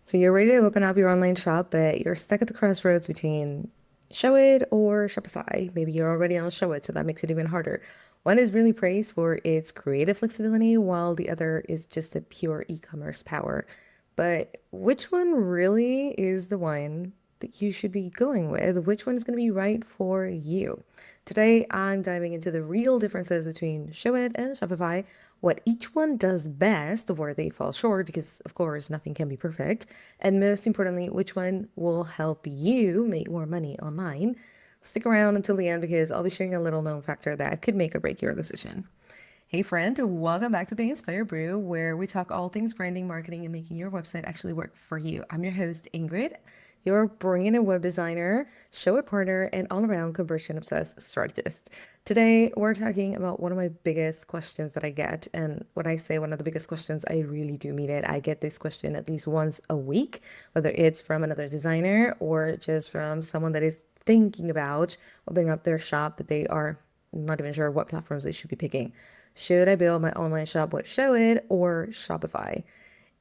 So you're ready to open up your online shop, but you're stuck at the crossroads between Showit or Shopify. Maybe you're already on Showit, so that makes it even harder. One is really praised for its creative flexibility, while the other is just a pure e-commerce power. But which one really is the one that you should be going with? Which one is going to be right for you? Today, I'm diving into the real differences between Showit and Shopify, what each one does best, where they fall short, because of course, nothing can be perfect, and most importantly, which one will help you make more money online. Stick around until the end because I'll be sharing a little known factor that could make or break your decision. Hey friend, welcome back to the Inspired Brew, where we talk all things branding, marketing, and making your website actually work for you. I'm your host, Ingrid, your brand and web designer, show it partner, and all-around conversion-obsessed strategist. Today, we're talking about one of my biggest questions that I get. And when I say one of the biggest questions, I really do mean it. I get this question at least once a week, whether it's from another designer or just from someone that is thinking about opening up their shop, but they are not even sure what platforms they should be picking. Should I build my online shop with Showit or Shopify?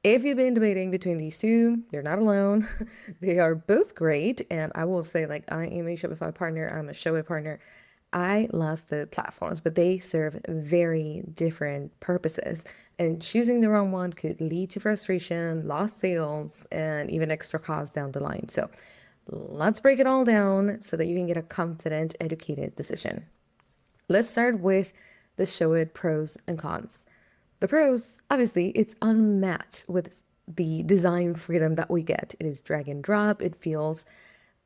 If you've been debating between these two, you're not alone. They are both great. And I will say, like, I am a Shopify partner, I'm a Showit partner. I love the platforms, but they serve very different purposes. And choosing the wrong one could lead to frustration, lost sales, and even extra costs down the line. So let's break it all down so that you can get a confident, educated decision. Let's start with the Showit pros and cons. The pros, obviously, it's unmatched with the design freedom that we get. It is drag and drop. It feels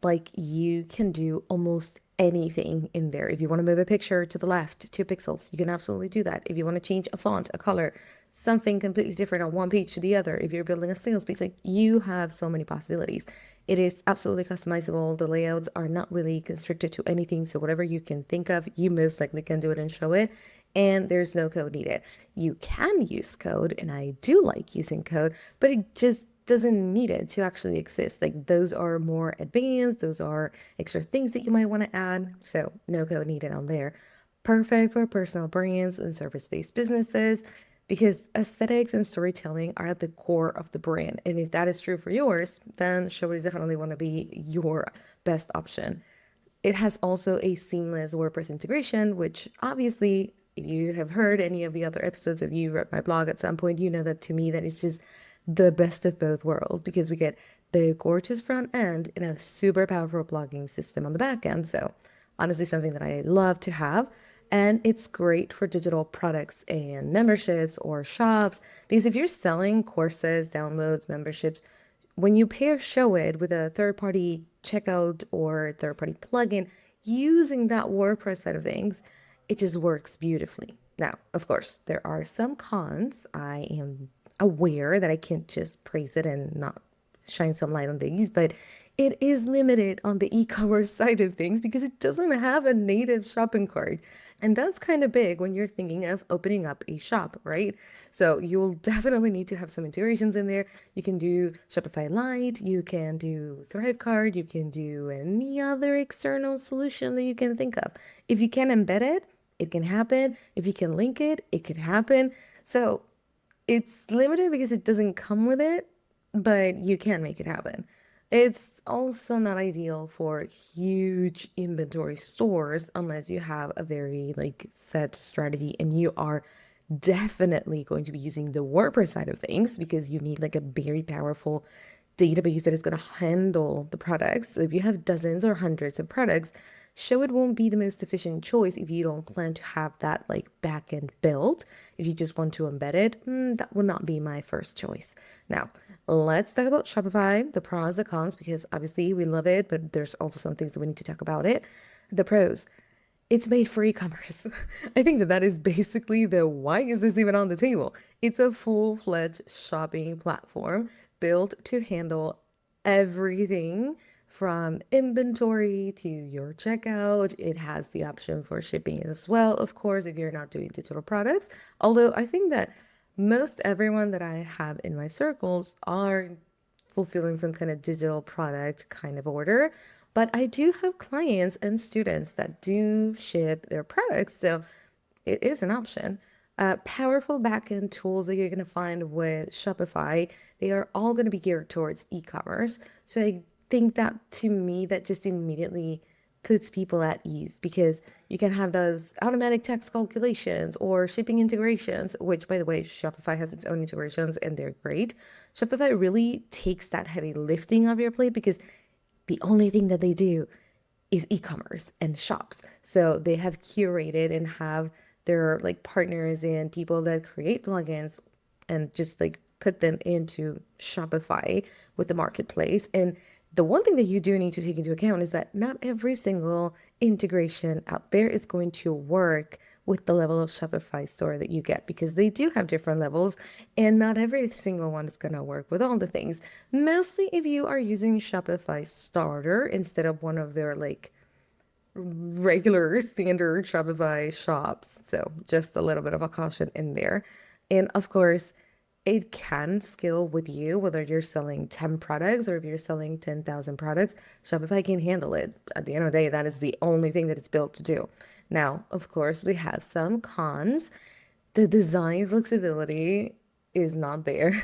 like you can do almost anything in there. If you want to move a picture to the left 2 pixels, you can absolutely do that. If you want to change a font, a color, something completely different on one page to the other, if you're building a sales page, like you have so many possibilities. It is absolutely customizable. The layouts are not really constricted to anything. So whatever you can think of, you most likely can do it and Showit. And there's no code needed. You can use code, and I do like using code, but it just doesn't need it to actually exist. Like those are more advanced, those are extra things that you might want to add. So no code needed on there. Perfect for personal brands and service-based businesses because aesthetics and storytelling are at the core of the brand. And if that is true for yours, then Showit is definitely want to be your best option. It has also a seamless WordPress integration, which obviously, if you have heard any of the other episodes, if you read my blog at some point, you know that to me that is just the best of both worlds because we get the gorgeous front end and a super powerful blogging system on the back end. So honestly, something that I love to have. And it's great for digital products and memberships or shops because if you're selling courses, downloads, memberships, when you pair Showit with a third-party checkout or third-party plugin using that WordPress side of things, it just works beautifully. Now, of course, there are some cons. I am aware that I can't just praise it and not shine some light on these, but it is limited on the e-commerce side of things because it doesn't have a native shopping cart. And that's kind of big when you're thinking of opening up a shop, right? So you'll definitely need to have some integrations in there. You can do Shopify Lite, you can do Thrivecart, you can do any other external solution that you can think of. If you can embed it, it can happen. If you can link it, it can happen. So it's limited because it doesn't come with it, but you can make it happen. It's also not ideal for huge inventory stores unless you have a very like set strategy and you are definitely going to be using the WordPress side of things because you need like a very powerful database that is going to handle the products. So if you have dozens or hundreds of products, Showit won't be the most efficient choice if you don't plan to have that like backend built. If you just want to embed it, that would not be my first choice. Now, let's talk about Shopify, the pros, the cons, because obviously we love it, but there's also some things that we need to talk about it. The pros. It's made for e-commerce. I think that that is basically the why is this even on the table? It's a full-fledged shopping platform built to handle everything from inventory to your checkout. It has the option for shipping as well, of course, if you're not doing digital products. Although I think that most everyone that I have in my circles are fulfilling some kind of digital product kind of order. But I do have clients and students that do ship their products, so it is an option. Powerful backend tools that you're going to find with Shopify, they are all going to be geared towards e-commerce. So I think that to me, that just immediately puts people at ease because you can have those automatic tax calculations or shipping integrations, which by the way, Shopify has its own integrations and they're great. Shopify really takes that heavy lifting off your plate because the only thing that they do is e-commerce and shops. So they have curated and have their like partners and people that create plugins and just like put them into Shopify with the marketplace. And the one thing that you do need to take into account is that not every single integration out there is going to work with the level of Shopify store that you get because they do have different levels and not every single one is going to work with all the things. Mostly if you are using Shopify starter instead of one of their like regular standard Shopify shops. So just a little bit of a caution in there. And of course, it can scale with you, whether you're selling 10 products or if you're selling 10,000 products, Shopify can handle it. At the end of the day, that is the only thing that it's built to do. Now, of course, we have some cons. The design flexibility is not there.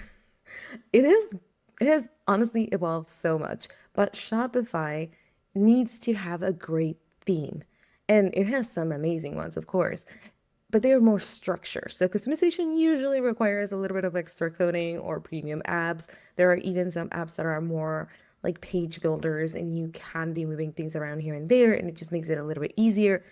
It is, it has honestly evolved so much, but Shopify needs to have a great theme. And it has some amazing ones, of course, but they are more structured. So customization usually requires a little bit of extra coding or premium apps. There are even some apps that are more like page builders, and you can be moving things around here and there, and it just makes it a little bit easier.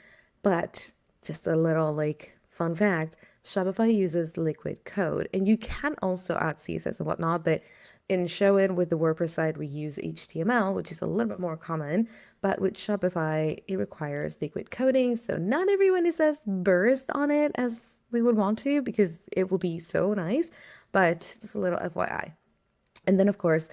But just a little like fun fact, Shopify uses liquid code, and you can also add CSS and whatnot, but in Showit with the WordPress side, we use HTML, which is a little bit more common, but with Shopify, it requires liquid coding. So not everyone is as burst on it as we would want to because it will be so nice, but just a little FYI. And then, of course,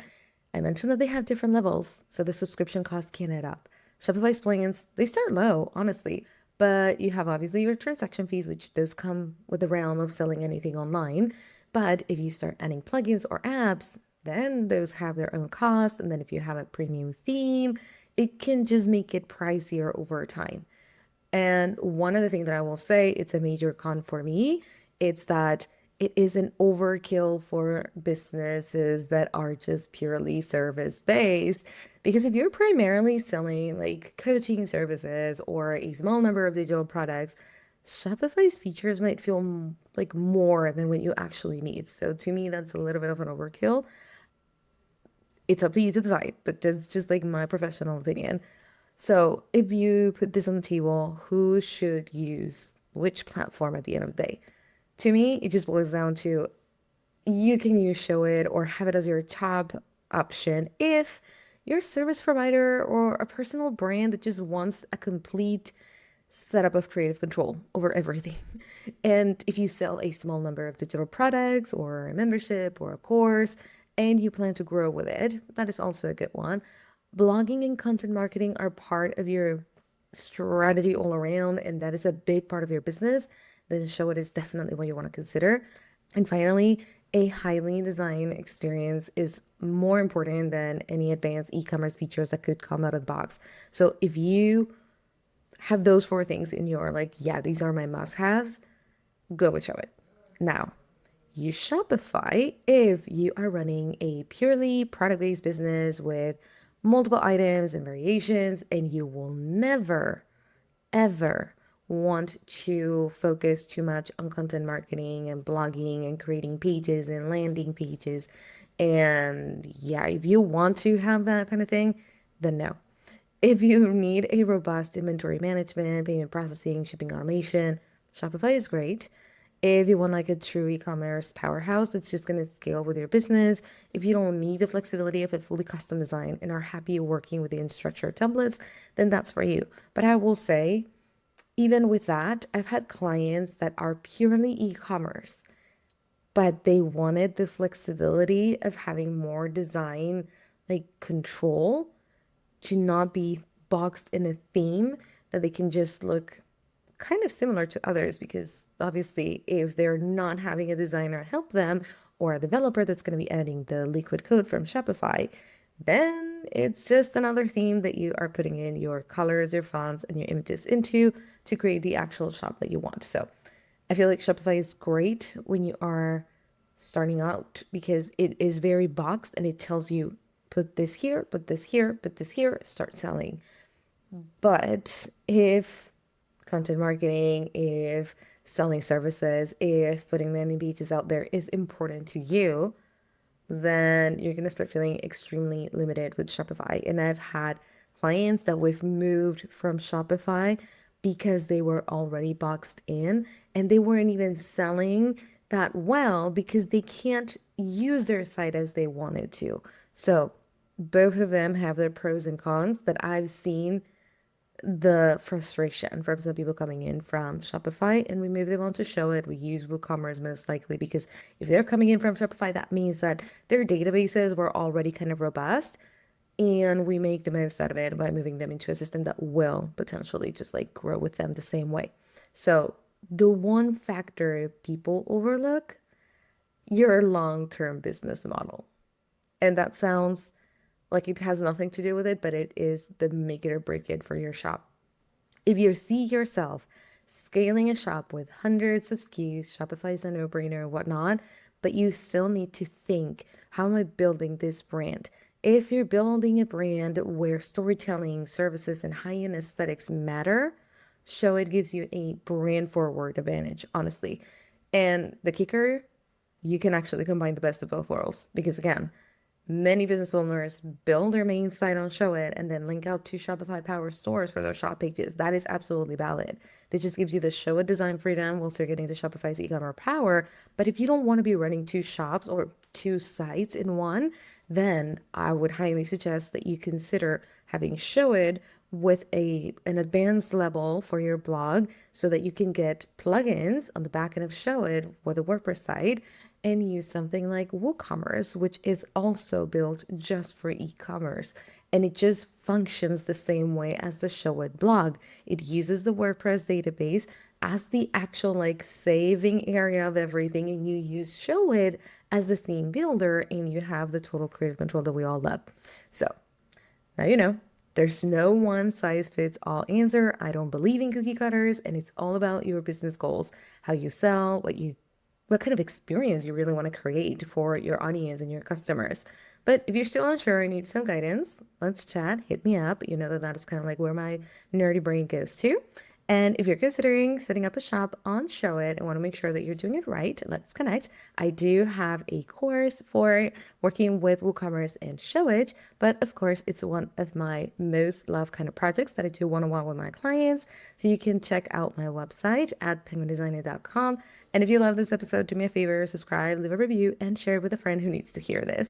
I mentioned that they have different levels, so the subscription costs can add up. Shopify's plans, they start low, honestly, but you have obviously your transaction fees, which those come with the realm of selling anything online. But if you start adding plugins or apps, then those have their own cost. And then if you have a premium theme, it can just make it pricier over time. And one other thing that I will say, it's a major con for me, it's that it is an overkill for businesses that are just purely service based. Because if you're primarily selling like coaching services or a small number of digital products, Shopify's features might feel like more than what you actually need. So to me, that's a little bit of an overkill. It's up to you to decide, but that's just like my professional opinion. So if you put this on the table, who should use which platform at the end of the day? To me, it just boils down to you can use Showit or have it as your top option if you're a service provider or a personal brand that just wants a complete setup of creative control over everything. And if you sell a small number of digital products or a membership or a course and you plan to grow with it, that is also a good one. Blogging and content marketing are part of your strategy all around, and that is a big part of your business. Then Showit is definitely what you want to consider. And finally, a highly designed experience is more important than any advanced e-commerce features that could come out of the box. So if you have those four things in your like, yeah, these are my must-haves, go with Showit. Now, use Shopify if you are running a purely product-based business with multiple items and variations, and you will never, ever want to focus too much on content marketing and blogging and creating pages and landing pages. And yeah, if you want to have that kind of thing, then no. If you need a robust inventory management, payment processing, shipping automation, Shopify is great. If you want like a true e-commerce powerhouse that's just going to scale with your business, if you don't need the flexibility of a fully custom design and are happy working with the unstructured templates, then that's for you. But I will say, even with that, I've had clients that are purely e-commerce, but they wanted the flexibility of having more design like control to not be boxed in a theme that they can just look kind of similar to others, because obviously if they're not having a designer help them or a developer that's going to be editing the liquid code from Shopify, then it's just another theme that you are putting in your colors, your fonts, and your images into to create the actual shop that you want. So I feel like Shopify is great when you are starting out because it is very boxed and it tells you put this here, put this here, put this here, start selling. But if content marketing, if selling services, if putting landing pages out there is important to you, then you're going to start feeling extremely limited with Shopify. And I've had clients that we've moved from Shopify because they were already boxed in and they weren't even selling that well because they can't use their site as they wanted to. So both of them have their pros and cons, but I've seen the frustration from some people coming in from Shopify and we move them on to Showit. We use WooCommerce most likely because if they're coming in from Shopify, that means that their databases were already kind of robust and we make the most out of it by moving them into a system that will potentially just like grow with them the same way. So the one factor people overlook, your long-term business model. And that sounds like it has nothing to do with it, but it is the make it or break it for your shop. If you see yourself scaling a shop with hundreds of SKUs, Shopify is a no-brainer, whatnot, but you still need to think, how am I building this brand? If you're building a brand where storytelling, services, and high-end aesthetics matter, Showit gives you a brand forward advantage, honestly. And the kicker, you can actually combine the best of both worlds because again, many business owners build their main site on Showit and then link out to Shopify Power stores for their shop pages. That is absolutely valid. That just gives you the Showit design freedom while still getting to Shopify's e-commerce power. But if you don't want to be running two shops or two sites in one, then I would highly suggest that you consider having Showit with an advanced level for your blog so that you can get plugins on the back end of Showit for the WordPress site and use something like WooCommerce, which is also built just for e-commerce. And it just functions the same way as the Showit blog. It uses the WordPress database as the actual like saving area of everything, and you use Showit as the theme builder, and you have the total creative control that we all love. So now you know. There's no one size fits all answer. I don't believe in cookie cutters, and it's all about your business goals, how you sell, what kind of experience you really want to create for your audience and your customers. But if you're still unsure and need some guidance, let's chat, hit me up. You know that is kind of like where my nerdy brain goes to. And if you're considering setting up a shop on Showit and want to make sure that you're doing it right, let's connect. I do have a course for working with WooCommerce and Showit, but of course, it's one of my most loved kind of projects that I do one-on-one with my clients. So you can check out my website at penguindesigner.com. And if you love this episode, do me a favor, subscribe, leave a review, and share it with a friend who needs to hear this.